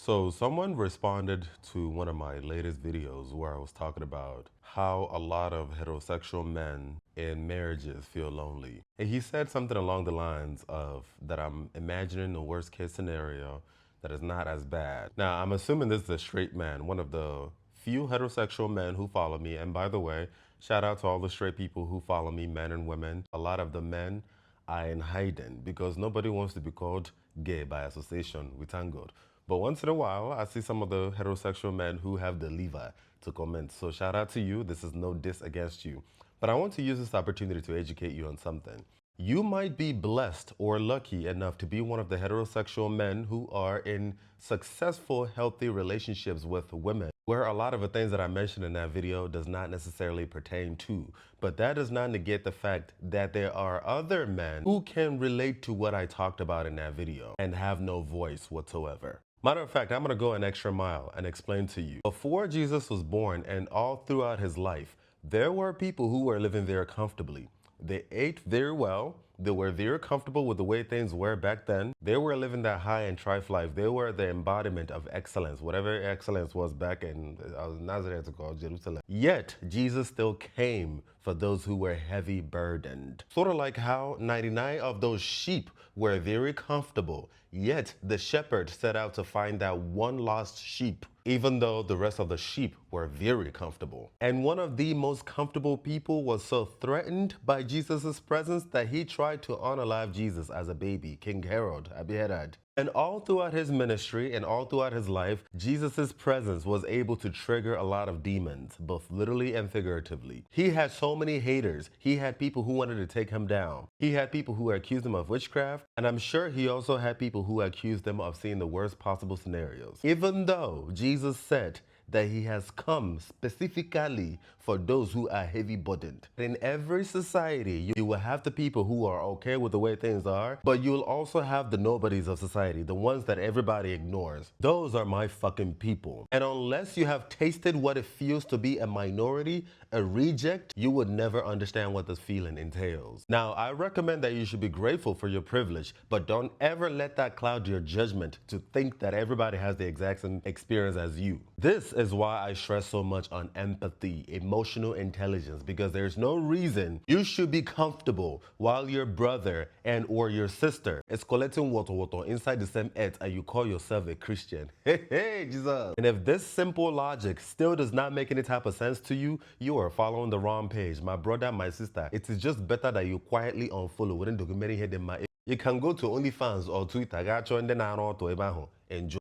So someone responded to one of my latest videos where I was talking about how a lot of heterosexual men in marriages feel lonely. And he said something along the lines of that I'm imagining the worst case scenario that is not as bad. Now, I'm assuming this is a straight man, one of the few heterosexual men who follow me. And by the way, shout out to all the straight people who follow me, men and women. A lot of the men are in hiding because nobody wants to be called gay by association, we thank God. But once in a while, I see some of the heterosexual men who have the lever to comment. So shout out to you. This is no diss against you. But I want to use this opportunity to educate you on something. You might be blessed or lucky enough to be one of the heterosexual men who are in successful, healthy relationships with women, where a lot of the things that I mentioned in that video does not necessarily pertain to. But that does not negate the fact that there are other men who can relate to what I talked about in that video and have no voice whatsoever. Matter of fact, I'm going to go an extra mile and explain to you. Before Jesus was born and all throughout his life, there were people who were living there comfortably. They ate very well. They were very comfortable with the way things were back then. They were living that high and trife life. They were the embodiment of excellence, whatever excellence was back in Nazareth or Jerusalem. Yet, Jesus still came for those who were heavy burdened. Sort of like how 99 of those sheep were very comfortable, yet the shepherd set out to find that one lost sheep, even though the rest of the sheep were very comfortable. And one of the most comfortable people was so threatened by Jesus' presence that he tried to unalive Jesus as a baby, King Herod, Abiherod. And all throughout his ministry and all throughout his life, Jesus' presence was able to trigger a lot of demons, both literally and figuratively. He had so many haters. He had people who wanted to take him down. He had people who accused him of witchcraft, and I'm sure he also had people who accused him of seeing the worst possible scenarios. Even though Jesus said that he has come specifically for those who are heavy burdened. In every society, you will have the people who are okay with the way things are, but you'll also have the nobodies of society, the ones that everybody ignores. Those are my fucking people. And unless you have tasted what it feels to be a minority, a reject, you would never understand what this feeling entails. Now, I recommend that you should be grateful for your privilege, but don't ever let that cloud your judgment to think that everybody has the exact same experience as you. This is why I stress so much on empathy, emotional intelligence, because there's no reason you should be comfortable while your brother and or your sister is collecting water inside the same earth and you call yourself a Christian. Hey, Jesus. And if this simple logic still does not make any type of sense to you, you are following the wrong page. My brother, my sister, it is just better that you quietly unfollow within documenting here. You can go to OnlyFans or Twitter, enjoy.